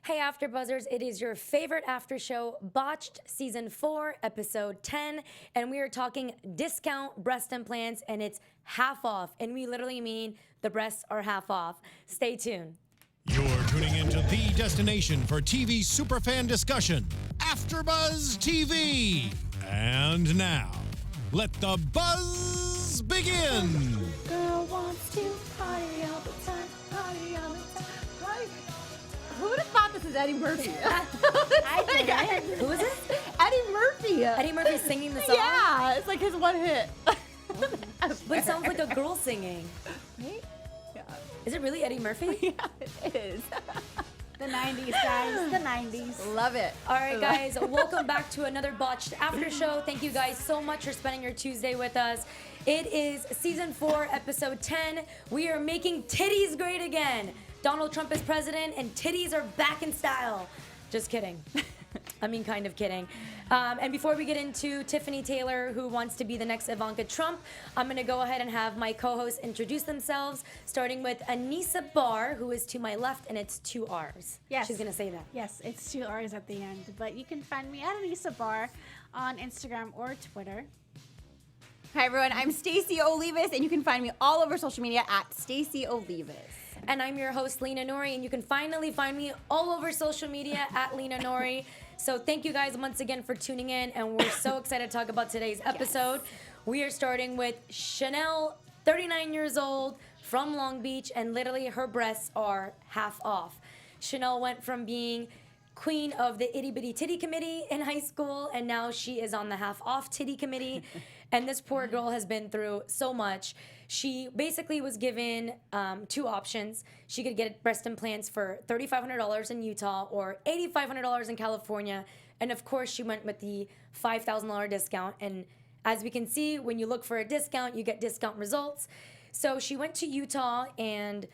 Hey AfterBuzzers, it is your favorite after show, Botched Season 4, Episode 10, and we are talking discount breast implants, and it's half off, and we literally mean the breasts are half off. Stay tuned. You're tuning into the destination for TV superfan discussion, AfterBuzz TV. And now, let the buzz begin. Girl wants to party all the time, party all the time, party. Who would have thought this is Eddie Murphy? I did. Who is it? Eddie Murphy. Eddie Murphy singing the song? Yeah, it's like his one hit. But it sounds like a girl singing. Right? Yeah. Is it really Eddie Murphy? Yeah, it is. The 90s, guys. The 90s. Love it. All right, guys, welcome back to another Botched After Show. Thank you guys so much for spending your Tuesday with us. It is Season 4, Episode 10. We are making titties great again. Donald Trump is president, and titties are back in style. Just kidding. I mean, kind of kidding. And before we get into Tiffany Taylor, who wants to be the next Ivanka Trump, I'm going to go ahead and have my co-hosts introduce themselves, starting with Anissa Barr, who is to my left, and it's 2 R's. Yes. She's going to say that. Yes, it's 2 R's at the end. But you can find me at Anissa Barr on Instagram or Twitter. Hi, everyone. I'm Stacey Olivias, and you can find me all over social media at Stacey Olivias. And I'm your host, Lina Noory, and you can finally find me all over social media at Lina Noory. So thank you guys once again for tuning in, and we're so excited to talk about today's episode. Yes. We are starting with Chanel, 39 years old, from Long Beach, and literally her breasts are half off. Chanel went from being queen of the Itty Bitty Titty Committee in high school, and now she is on the half off titty committee. And this poor girl has been through so much. She basically was given 2 options. She could get breast implants for $3,500 in Utah or $8,500 in California. And of course, she went with the $5,000 discount. And as we can see, when you look for a discount, you get discount results. So she went to Utah, and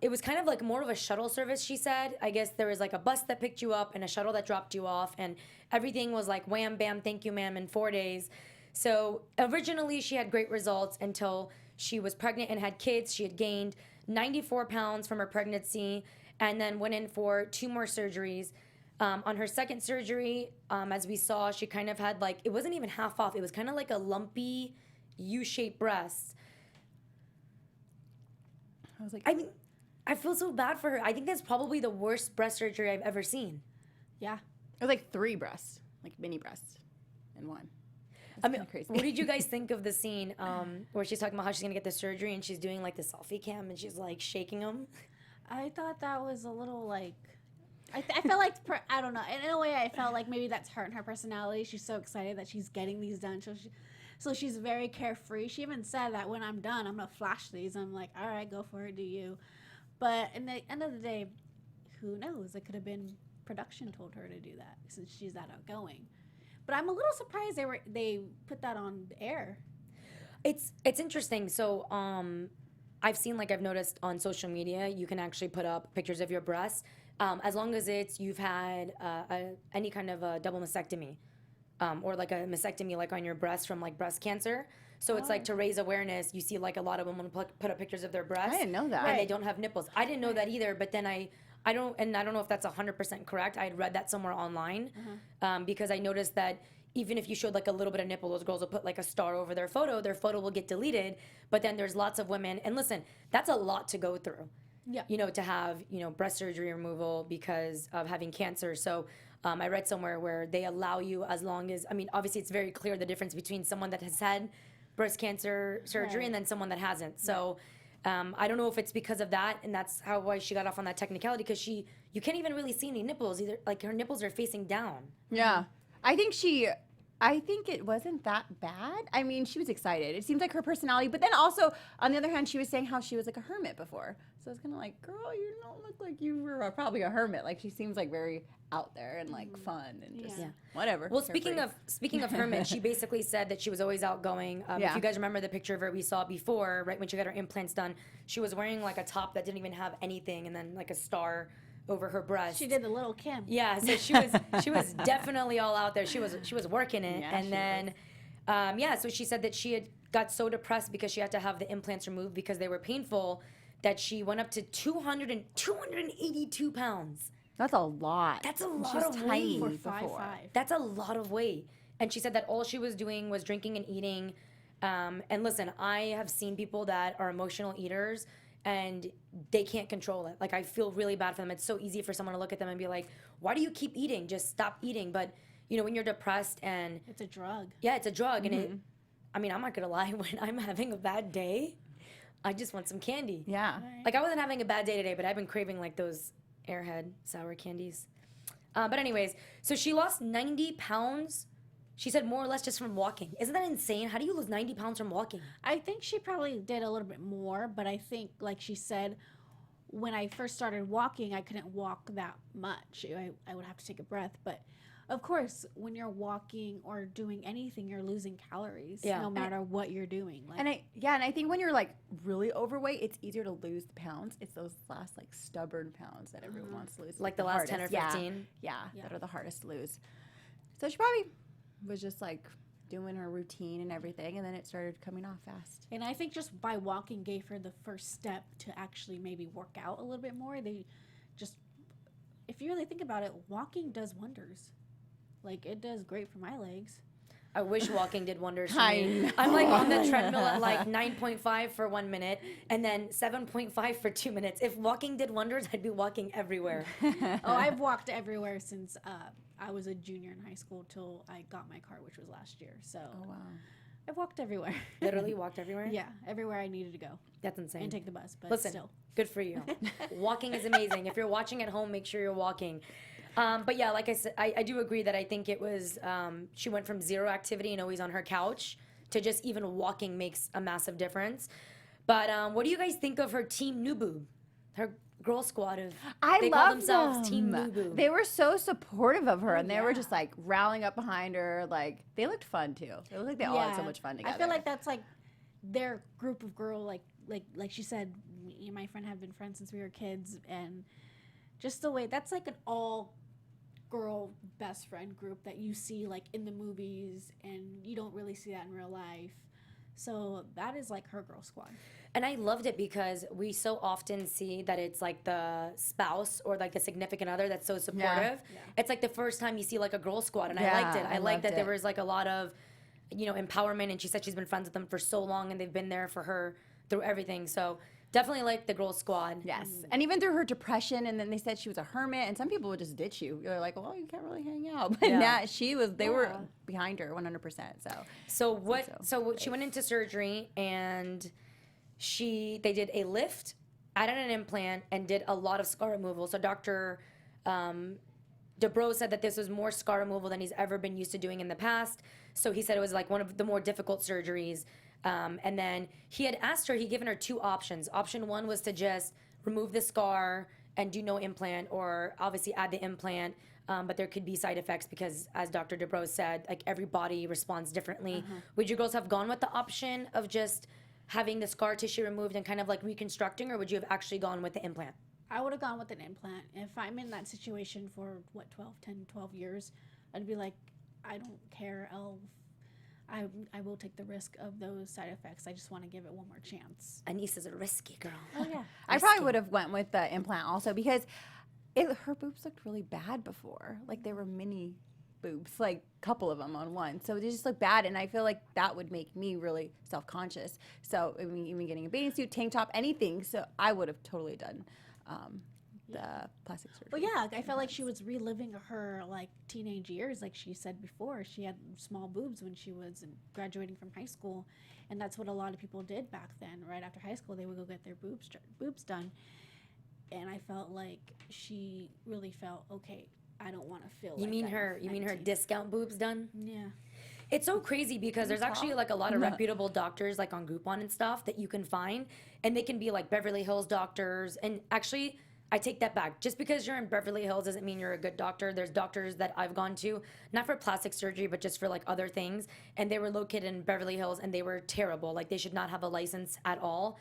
it was kind of like more of a shuttle service, she said. I guess there was like a bus that picked you up and a shuttle that dropped you off, and everything was like wham, bam, thank you, ma'am, in 4 days. So originally she had great results until she was pregnant and had kids. She had gained 94 pounds from her pregnancy and then went in for 2 more surgeries. On her second surgery, as we saw, she kind of had like, it wasn't even half off. It was kind of like a lumpy U-shaped breast. I was like, I mean, I feel so bad for her. I think that's probably the worst breast surgery I've ever seen. Yeah. it was like 3 breasts, like mini breasts in one. I mean, crazy. what did you guys think of the scene where she's talking about how she's going to get the surgery and she's doing like the selfie cam and she's like shaking them? I thought that was a little like, I felt like, I don't know. In a way, I felt like maybe that's her and her personality. She's so excited that she's getting these done. So she's very carefree. She even said that when I'm done, I'm going to flash these. I'm like, all right, go for it, do you. But in the end of the day, who knows? It could have been production told her to do that since she's that outgoing. But I'm a little surprised they put that on the air. It's interesting. So I've seen, like I've noticed on social media, you can actually put up pictures of your breasts as long as you've had any kind of a double mastectomy or like a mastectomy like on your breast from like breast cancer. So it's like to raise awareness. You see like a lot of women put up pictures of their breasts. I didn't know that. And they don't have nipples. I didn't know that either. But then I don't know if that's 100% correct. I had read that somewhere online because I noticed that even if you showed like a little bit of nipple, those girls will put like a star over their photo will get deleted. But then there's lots of women, and listen, that's a lot to go through. Yeah. You know, to have, breast surgery removal because of having cancer. So I read somewhere where they allow you as long as, obviously it's very clear the difference between someone that has had breast cancer surgery and then someone that hasn't. So I don't know if it's because of that, and that's why she got off on that technicality, because you can't even really see any nipples either. Like her nipples are facing down. Yeah. I think it wasn't that bad. I mean, she was excited. It seemed like her personality. But then also, on the other hand, she was saying how she was like a hermit before. So I was kind of like, girl, you don't look like you were probably a hermit. Like, she seems like very out there and like fun and just whatever. Well, speaking of hermit, she basically said that she was always outgoing. If you guys remember the picture of her we saw before, right when she got her implants done, she was wearing like a top that didn't even have anything, and then like a star over her breast. She did the little Kim. Yeah, so she was definitely all out there. She was working it, and then so she said that she had got so depressed because she had to have the implants removed because they were painful that she went up to 282 pounds. That's a lot. That's a And lot she was of tiny weight. For before. 5'5". That's a lot of weight. And she said that all she was doing was drinking and eating. And listen, I have seen people that are emotional eaters and they can't control it. Like, I feel really bad for them. It's so easy for someone to look at them and be like, why do you keep eating? Just stop eating. But, you know, when you're depressed and It's a drug. yeah, it's a drug. And it, I mean, I'm not gonna lie, when I'm having a bad day, I just want some candy. Yeah. Like, I wasn't having a bad day today, but I've been craving like those Airhead sour candies. But anyways, so she lost 90 pounds. She said more or less just from walking. Isn't that insane? How do you lose 90 pounds from walking? I think she probably did a little bit more, but I think, like she said, when I first started walking, I couldn't walk that much. I would have to take a breath. But of course, when you're walking or doing anything, you're losing calories, Yeah. no matter what you're doing. Like, And I think when you're like really overweight, it's easier to lose the pounds. It's those last like stubborn pounds that everyone wants to lose. Like the last 10 or hardest. 15? Yeah, Yeah. that are the hardest to lose. So she probably was just like doing her routine and everything, and then it started coming off fast. and I think just by walking gave her the first step to actually maybe work out a little bit more. They just, if you really think about it, walking does wonders. Like, it does great for my legs. I wish walking did wonders for I me. know. I'm like on the treadmill at like 9.5 for 1 minute and then 7.5 for 2 minutes. If walking did wonders, I'd be walking everywhere. Oh, I've walked everywhere since I was a junior in high school till I got my car, which was last year. So Oh wow. I've walked everywhere. Literally walked everywhere? Yeah, everywhere I needed to go That's insane. and take the bus. But Listen, still, good for you. Walking is amazing. If you're watching at home, make sure you're walking. But yeah, like I said, I do agree that I think it was, she went from zero activity and always on her couch to just even walking makes a massive difference. But what do you guys think of her Team New Boob? Her girl squad of, they call themselves Team New Boob. They were so supportive of her, and they were yeah. just like rallying up behind her. Like they looked fun too. It looked like they all had so much fun together. I feel like that's like their group of girl. Like she said, me and my friend have been friends since we were kids, and just the way that's like an all girl best friend group that you see like in the movies, and you don't really see that in real life. So that is like her girl squad. And I loved it because we so often see that it's like the spouse or like the significant other that's so supportive. Yeah. It's like the first time you see like a girl squad, and I Yeah, liked it. I I liked loved that there it. was like a lot of, you know, empowerment. And she said she's been friends with them for so long, and they've been there for her through everything. So definitely like the girl squad. Yes, and even through her depression, and then they said she was a hermit, and some people would just ditch you. You're like, well, you can't really hang out, but Yeah. now she was. They were behind her 100%. So So what? So So she went into surgery, and they did a lift, added an implant, and did a lot of scar removal. So Dr. Dubrow said that this was more scar removal than he's ever been used to doing in the past. So he said it was like one of the more difficult surgeries. And then he had asked her, he'd given her two options. Option one was to just remove the scar and do no implant, or obviously add the implant. But there could be side effects because, as Dr. Dubrow said, like every body responds differently. Would you girls have gone with the option of just having the scar tissue removed and kind of like reconstructing, or would you have actually gone with the implant? I would have gone with an implant. If I'm in that situation for 12 years, I'd be like, I don't care. I will take the risk of those side effects. I just want to give it one more chance. Anissa's a risky girl. Oh yeah. I probably would have went with the implant also because her boobs looked really bad before. Like they were mini boobs, like a couple of them on one. So they just look bad, and I feel like that would make me really self-conscious. So I mean, even getting a bathing suit, tank top, anything. So I would have totally done the plastic surgery. Well, yeah, I felt like she was reliving her like teenage years. Like she said before, she had small boobs when she was graduating from high school, and that's what a lot of people did back then. Right after high school, they would go get their boobs done, and I felt like she really felt okay. I don't want to feel. You like mean that her? at You mean her 19. discount boobs done? Yeah. It's so crazy because there's actually like a lot of reputable doctors like on Groupon and stuff that you can find, and they can be like Beverly Hills doctors. And actually, I take that back. Just because you're in Beverly Hills doesn't mean you're a good doctor. There's doctors that I've gone to, not for plastic surgery, but just for like other things, and they were located in Beverly Hills, and they were terrible. Like they should not have a license at all.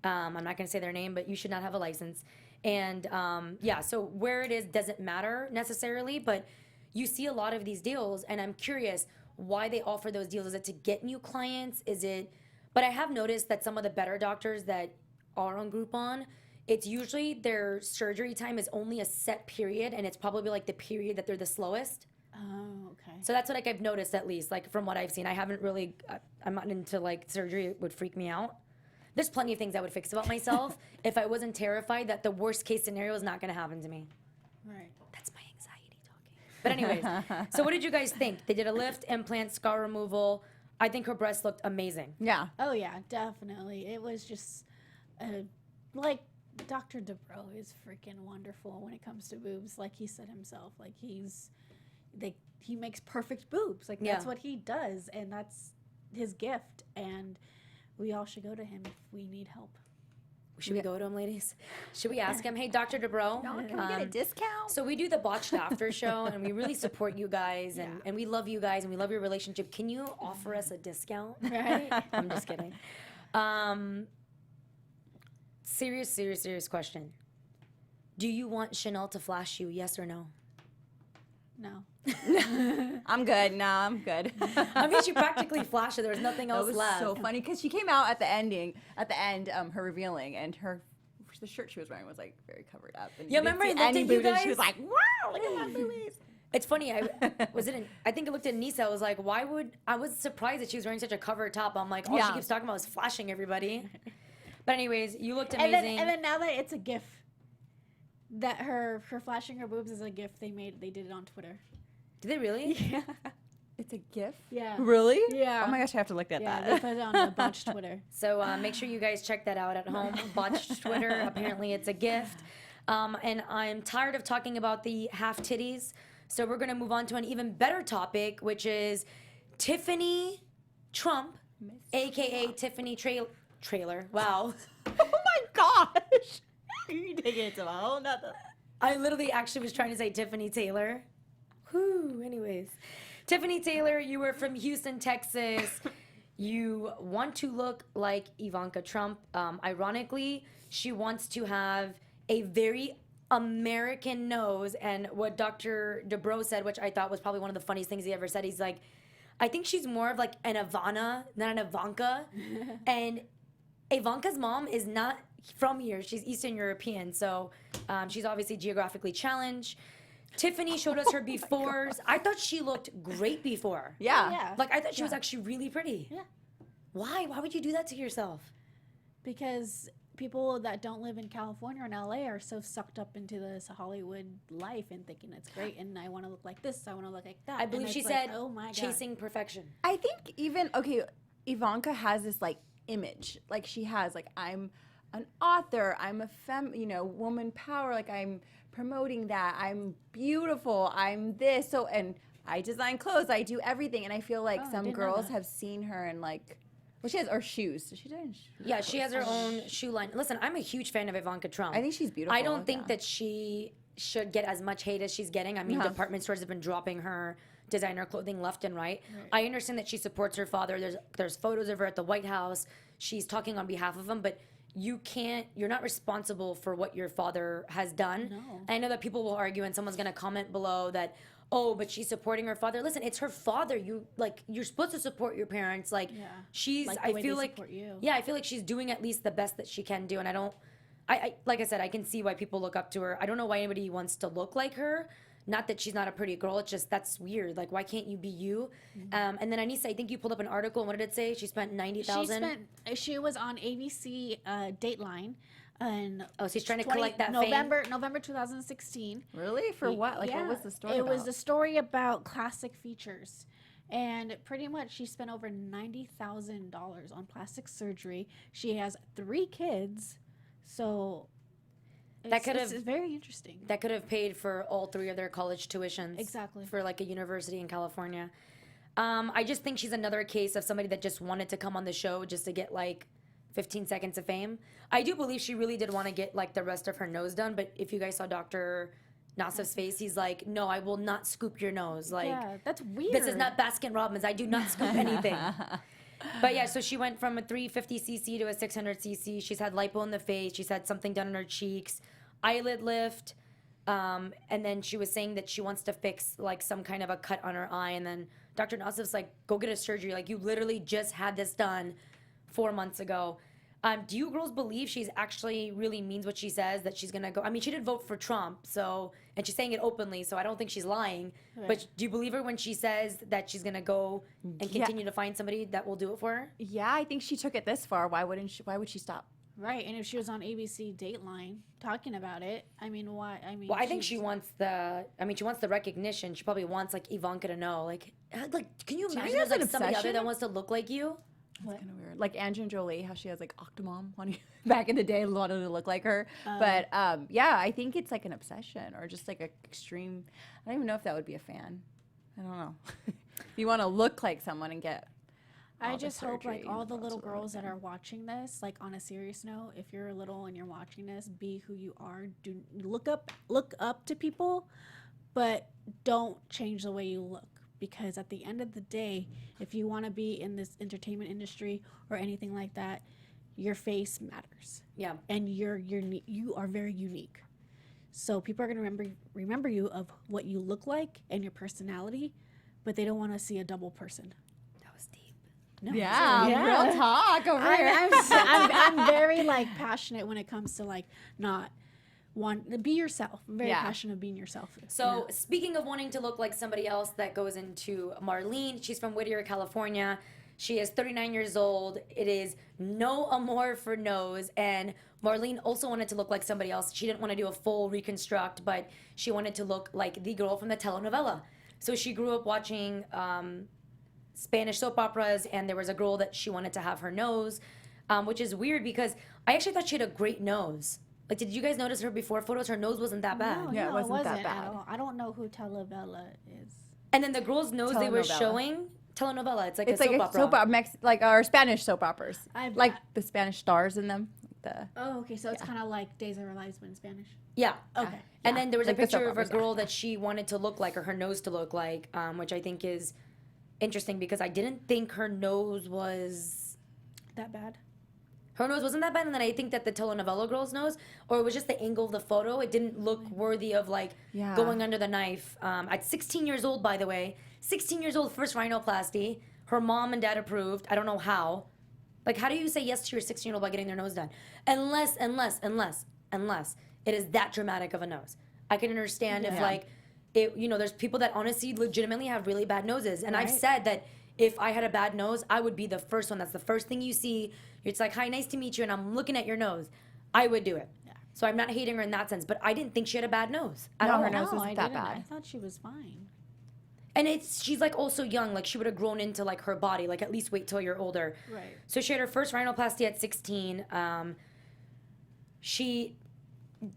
I'm not gonna say their name, but you should not have a license. And yeah, so where it is doesn't matter necessarily, but you see a lot of these deals, and I'm curious why they offer those deals. Is it to get new clients? Is it? But I have noticed that some of the better doctors that are on Groupon, it's usually their surgery time is only a set period, and it's probably like the period that they're the slowest. Oh, okay. So that's what like I've noticed, at least like from what I've seen. I haven't really, I'm not into like surgery. It would freak me out. There's plenty of things I would fix about myself if I wasn't terrified that the worst case scenario is not going to happen to me. Right. That's my anxiety talking. But anyways, so what did you guys think? They did a lift, implant, scar removal. I think her breasts looked amazing. Yeah. Oh yeah, definitely. It was just like Dr. Dubrow is freaking wonderful when it comes to boobs. Like he said himself, like he makes perfect boobs. Like that's Yeah. what he does, and that's his gift. And we all should go to him if we need help. Should we go to him, ladies? Should we ask him, hey, Dr. Dubrow? Can we get a discount? So we do the Botched after show, and we really support you guys, and we love you guys, and we love your relationship. Can you offer us a discount? Right? I'm just kidding. Serious question. Do you want Chanel to flash you, yes or no? No. I'm good. Nah, I'm good. I mean, she practically flashed her. There was nothing That else was left. so funny because she came out at the end, her revealing, and the shirt she was wearing was like very covered up. And Yeah, you didn't remember see I looked any at you boobies. guys? She was like, "Wow, look at my boobies." It's funny. I think I looked at Anissa. I was like, I was surprised that she was wearing such a covered top. I'm like, all she Yeah. keeps talking about is flashing everybody. But anyways, you looked And amazing. then now that it's a GIF, that her flashing her boobs is a GIF they did it on Twitter. Did they really? Yeah. It's a GIF. Yeah. Really? Yeah. Oh my gosh, I have to look at Yeah, that. they put it on the Botched Twitter. So make sure you guys check that out at home. Botched Twitter. Apparently, it's a gift. And I'm tired of talking about the half titties. So we're gonna move on to an even better topic, which is Tiffany Trump, aka Tiffany Trailer. Wow. Oh my gosh. You're taking it to a whole nother. I literally actually was trying to say Tiffany Taylor. Whew, anyways. Tiffany Taylor, you were from Houston, Texas. You want to look like Ivanka Trump. Ironically, she wants to have a very American nose. And what Dr. Dubrow said, which I thought was probably one of the funniest things he ever said, he's like, I think she's more of like an Ivana than an Ivanka. And Ivanka's mom is not from here. She's Eastern European. So she's obviously geographically challenged. Tiffany showed us her befores. I thought she looked great before. Yeah. Yeah. Like, I thought she was actually really pretty. Yeah. Why? Why would you do that to yourself? Because people that don't live in California or in LA are so sucked up into this Hollywood life and thinking it's great, and I want to look like this, I want to look like that. I believe and she it's said, like, oh my God. chasing perfection. I think Ivanka has this like image. Like she has like, I'm an author, I'm a woman power, like I'm promoting that, I'm beautiful, I'm this, so, and I design clothes, I do everything, and I feel like I some didn't know girls that. have seen her and like, well, she has, or shoes. She does. Yeah, she has her own shoe line. Listen, I'm a huge fan of Ivanka Trump. I think she's beautiful. I don't think yeah. that she should get as much hate as she's getting. I mean, Uh-huh. department stores have been dropping her designer clothing left and right. I understand that she supports her father. There's photos of her at the White House. She's talking on behalf of him, but you're not responsible for what your father has done. No. I know that people will argue and someone's going to comment below that, oh, but she's supporting her father. Listen, it's her father. You're supposed to support your parents. Like, Yeah. she's, Like the I way feel they like, support you. yeah, I feel like she's doing at least the best that she can do. And I like I said, I can see why people look up to her. I don't know why anybody wants to look like her. Not that she's not a pretty girl. It's just, that's weird. Like, why can't you be you? And then Anissa, I think you pulled up an article. And what did it say? She spent $90,000. She was on ABC Dateline, and Oh, so she's trying to collect that November 2016. Really? For what? Like, Yeah. what was the story It about? was a story about classic features. And pretty much she spent over $90,000 on plastic surgery. She has 3 kids. So it's very interesting. That could have paid for all 3 of their college tuitions. Exactly. For like a university in California. I just think she's another case of somebody that just wanted to come on the show just to get like 15 seconds of fame. I do believe she really did want to get like the rest of her nose done, but if you guys saw Dr. Nassif's face, he's like, no, I will not scoop your nose. Like, Yeah, that's weird. this is not Baskin Robbins. I do not scoop anything. But yeah, so she went from a 350cc to a 600cc. She's had lipo in the face. She's had something done in her cheeks, eyelid lift. And then she was saying that she wants to fix like some kind of a cut on her eye. And then Dr. Nassif's like, go get a surgery. Like, you literally just had this done 4 months ago. Do you girls believe she's actually really means what she says, that she's gonna go? I mean, she did vote for Trump, so, and she's saying it openly, so I don't think she's lying. Right. But do you believe her when she says that she's gonna go and continue to find somebody that will do it for her? Yeah, I think she took it this far. Why would she stop? Right, and if she was on ABC Dateline talking about it, I mean, why? I mean, Well, I think she wants the recognition. She probably wants like Ivanka to know. Like, can you imagine that's there's an like somebody out there obsession? that wants to look like you? That's kind of weird. Like Angelina Jolie, how she has like Octomom back in the day, wanted to look like her. But yeah, I think it's like an obsession or just like an extreme. I don't even know if that would be a fan. I don't know. If you want to look like someone and get. I all the just hope like surgery all and the all little sort of girls that thing. are watching this, like on a serious note, if you're little and you're watching this, be who you are. Do look up to people, but don't change the way you look, because at the end of the day, if you want to be in this entertainment industry or anything like that, your face matters. Yeah. And you are very unique. So people are going to remember you of what you look like and your personality, but they don't want to see a double person. That was deep. No, Yeah, yeah. real talk over here. I'm very like passionate when it comes to like not want be yourself. I'm very Yeah. passionate of being yourself. So speaking of wanting to look like somebody else, that goes into Marlene. She's from Whittier, California. She is 39 years old. It is no amor for nose. And Marlene also wanted to look like somebody else. She didn't want to do a full reconstruct, but she wanted to look like the girl from the telenovela. So she grew up watching Spanish soap operas, and there was a girl that she wanted to have her nose, which is weird because I actually thought she had a great nose. Like, did you guys notice her before photos? Her nose wasn't that bad. No, Yeah, it no, wasn't that at bad. all. I don't know who Televela is. And then the girl's nose they were Telenovela. showing, telenovela, it's like It's a like soap a opera. soap opera, like our Spanish soap operas, I've- like the Spanish stars in them. The Oh, okay. So it's kind of like Days of Our Lives but in Spanish. Yeah. Okay. And then there was Like a the soap picture of a operas, yeah. girl that she wanted to look like, or her nose to look like, which I think is interesting because I didn't think her nose was... That bad? Her nose wasn't that bad, and then I think that the telenovela girl's nose, or it was just the angle of the photo, it didn't look worthy of, like, Yeah. going under the knife. At 16 years old, by the way, 16 years old, first rhinoplasty. Her mom and dad approved. I don't know how. Like, how do you say yes to your 16-year-old by getting their nose done? Unless it is that dramatic of a nose. I can understand if, Yeah. like, it, you know, there's people that honestly legitimately have really bad noses. And I've Right. said that if I had a bad nose, I would be the first one. That's the first thing you see. It's like, hi, nice to meet you, and I'm looking at your nose. I would do it. Yeah. So I'm not hating her in that sense, but I didn't think she had a bad nose at No, all. her nose No, wasn't I that didn't. bad. I thought she was fine. And she's like also young, like she would have grown into like her body, like at least wait till you're older. Right. So she had her first rhinoplasty at 16. She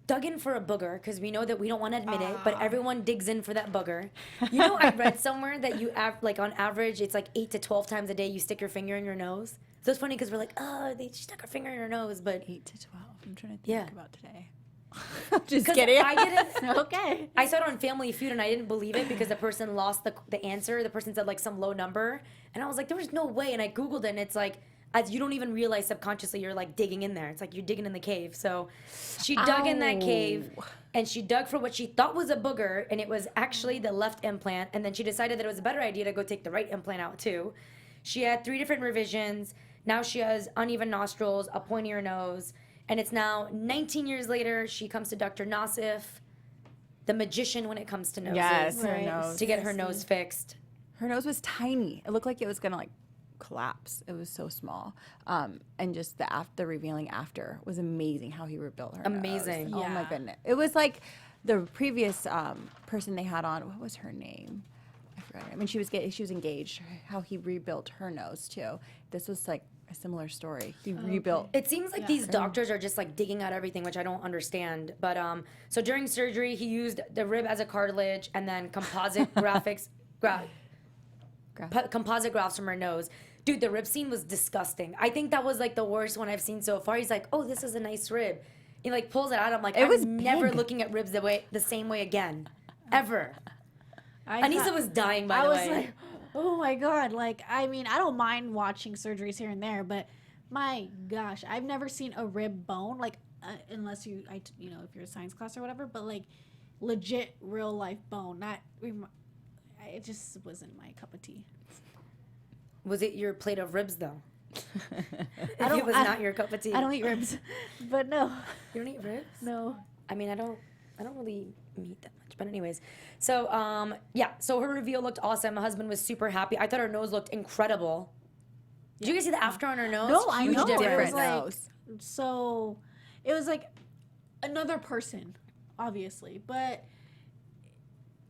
dug in for a booger because we know that we don't want to admit it, but everyone digs in for that booger. You know, I read somewhere that you like on average, it's like 8 to 12 times a day you stick your finger in your nose. So it's funny because we're like, oh, they stuck her finger in her nose, but 8 to 12. I'm trying to think Yeah. about today. Just 'cause kidding. I didn't. Okay. I saw it on Family Feud and I didn't believe it because the person lost the answer. The person said like some low number, and I was like, there was no way. And I googled it, and it's like, as you don't even realize subconsciously you're like digging in there. It's like you're digging in the cave. So she dug in that cave, and she dug for what she thought was a booger, and it was actually the left implant. And then she decided that it was a better idea to go take the right implant out too. She had 3 different revisions. Now she has uneven nostrils, a pointier nose, and it's now 19 years later. She comes to Dr. Nassif, the magician when it comes to noses, Yes, her Right. nose. to get her nose fixed. Her nose was tiny. It looked like it was gonna like collapse. It was so small. And just the revealing after was amazing how he rebuilt her. Amazing. Nose. Oh my Yeah. goodness. It was like the previous person they had on. What was her name? I forgot. I mean, she was engaged. How he rebuilt her nose too. This was like a similar story. He rebuilt. It seems like these doctors are just like digging out everything, which I don't understand. But so during surgery, he used the rib as a cartilage and then composite composite grafts from her nose. Dude, the rib scene was disgusting. I think that was like the worst one I've seen so far. He's like, oh, this is a nice rib. He like pulls it out. I'm like, It was I'm never big. looking at ribs the same way again, ever. Anissa thought- was dying, by I the was way. like, oh my God. Like, I mean, I don't mind watching surgeries here and there, but my gosh, I've never seen a rib bone, like, unless you know, if you're a science class or whatever, but like legit real life bone. It just wasn't my cup of tea. Was it your plate of ribs though? If it was not your cup of tea. I don't eat ribs, but no, You don't eat ribs? no. I mean, I don't really eat that much. But anyways, so yeah. So her reveal looked awesome. My husband was super happy. I thought her nose looked incredible. Did you guys see the after on her nose? No, I Huge know. difference. It was Different like, nose. so it was like another person, obviously, but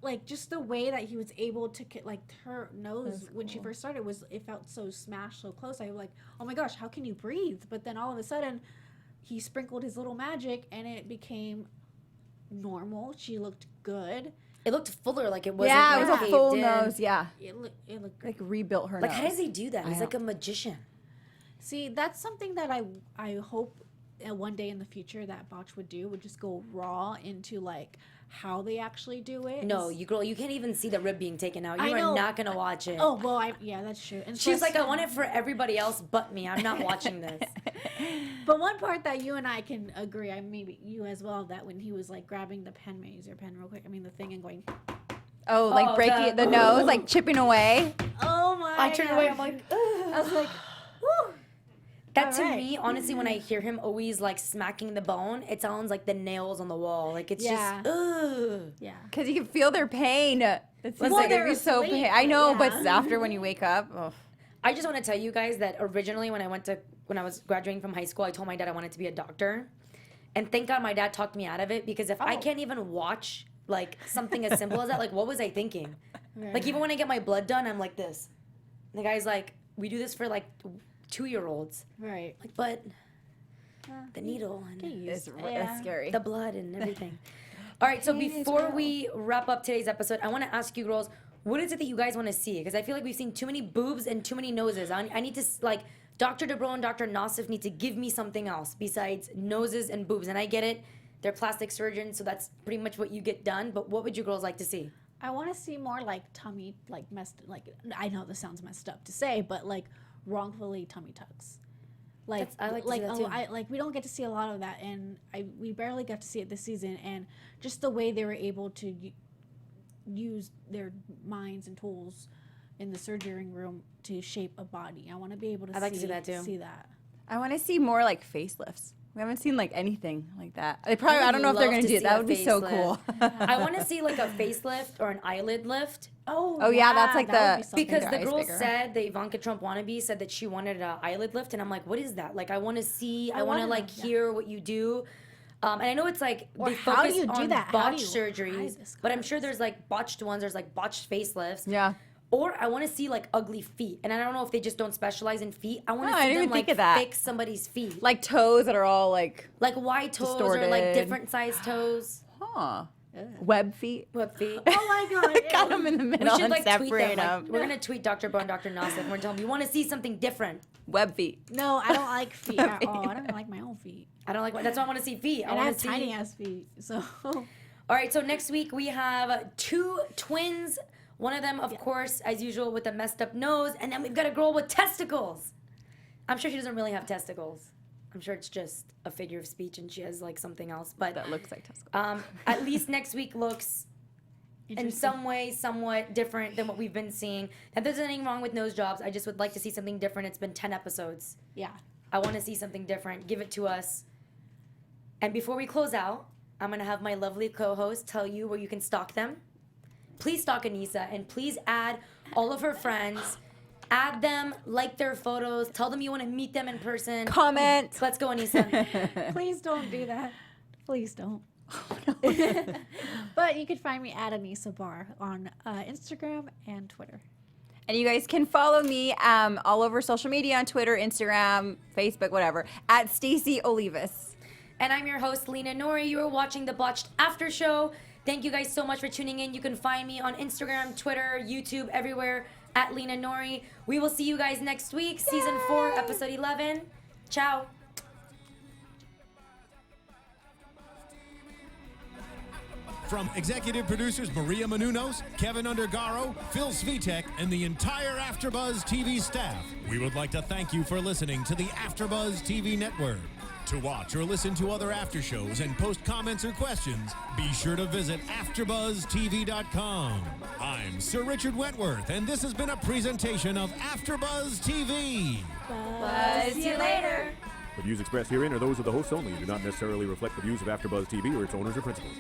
like just the way that he was able to like her nose when she first started it felt so smashed so close. I was like, oh my gosh, how can you breathe? But then all of a sudden he sprinkled his little magic and it became normal. She looked good. It looked fuller, like it wasn't. Yeah, like it was a caved full in. nose. Yeah, It looked like rebuilt her Like, nose. how does he do that? He's I like a magician. See, that's something that I hope one day in the future that Botch would do, would just go raw into like how they actually do it. No, you can't even see the rib being taken out. You I are know. not gonna watch it. Oh well, yeah, that's true. And She's plus- like, I want it for everybody else but me. I'm not watching this. But one part that you and I can agree, maybe you as well, that when he was like grabbing the pen, use your pen real quick. I mean the thing and going, Oh, like Oh, breaking the- the nose, like chipping away. oh my! I turned away. I'm like, ugh. I was like, whew. That to All right. me, honestly, when I hear him always like smacking the bone, it sounds like the nails on the wall. Like it's Yeah. just, ugh. Yeah. Because you can feel their pain. That's Well, like, they're it'd be so asleep, pain. I know, but yeah. after when you wake up, oh. I just want to tell you guys that originally when I was graduating from high school, I told my dad I wanted to be a doctor. And thank God my dad talked me out of it, because if I can't even watch like something as simple as that, like what was I thinking? Right. Like even when I get my blood done, I'm like this. And the guy's like, we do this for like 2-year-olds. Right. Like, but the needle and It's Yeah. scary. the blood and everything. All right, so before we wrap up today's episode, I want to ask you girls, what is it that you guys want to see? Because I feel like we've seen too many boobs and too many noses. I need to, like, Dr. Dubrow and Dr. Nassif need to give me something else besides noses and boobs. And I get it. They're plastic surgeons, so that's pretty much what you get done. But what would you girls like to see? I want to see more like tummy, like messed, like I know this sounds messed up to say, but like wrongfully tummy tucks. Like I like to see that too. like we don't get to see a lot of that, and we barely got to see it this season. And just the way they were able to use their minds and tools in the surgery room to shape a body. I want to be able to I'd like to see that too. See that. I want to see more like facelifts. We haven't seen like anything like that. I don't know if they're love gonna to do it. see That a would be so facelift. cool. I want to see like a facelift or an eyelid lift. Oh, yeah, that's like that would be the- something. Because their the eyes girl bigger. said, the Ivanka Trump wannabe said that she wanted an eyelid lift, and I'm like, what is that? Like, I want to see, I want to wanna like know, yeah. hear what you do. And I know it's like Or they how do focus you do on that? How do botched you surgeries, hide this but I'm sure there's like botched ones. There's like botched facelifts. Yeah. Or I want to see like ugly feet, and I don't know if they just don't specialize in feet. I want to No, I see didn't them even like think of that. fix somebody's feet, Like toes that are all like, wide toes or like distorted. different size toes. huh, web feet. What feet? Oh my god! Got them in the We middle should and like tweet separate them. them. We're gonna tweet Dr. Bro and Dr. Nassif, and we're telling them we want to see something different. Web feet. No, I don't like feet at all. I don't even like my own feet. I don't like. That's why I want to see feet. And I want have to see. tiny ass feet, so. All right. So next week we have 2 twins. One of them, of course, as usual, with a messed up nose, and then we've got a girl with testicles. I'm sure she doesn't really have testicles. I'm sure it's just a figure of speech, and she has like something else. But That looks like testicles. at least next week looks in some way somewhat different than what we've been seeing. And there's nothing wrong with nose jobs. I just would like to see something different. It's been 10 episodes. Yeah. I want to see something different. Give it to us. And before we close out, I'm going to have my lovely co-host tell you where you can stalk them. Please stalk Anissa, and please add all of her friends. Add them, like their photos, tell them you want to meet them in person. Comment. Let's go, Anissa. Please don't do that. Please don't. But you can find me at Anissa Barr on Instagram and Twitter. And you guys can follow me all over social media on Twitter, Instagram, Facebook, whatever, at Stacey Olivias. And I'm your host, Lina Noory. You are watching the Botched After Show. Thank you guys so much for tuning in. You can find me on Instagram, Twitter, YouTube, everywhere at Lina Noory. We will see you guys next week, Season 4, Episode 11. Ciao. From executive producers Maria Menounos, Kevin Undergaro, Phil Svitek, and the entire AfterBuzz TV staff, we would like to thank you for listening to the AfterBuzz TV network. To watch or listen to other after shows and post comments or questions, be sure to visit AfterBuzzTV.com. I'm Sir Richard Wentworth, and this has been a presentation of AfterBuzz TV. Buzz you later. The views expressed herein are those of the hosts only and do not necessarily reflect the views of AfterBuzz TV or its owners or principals.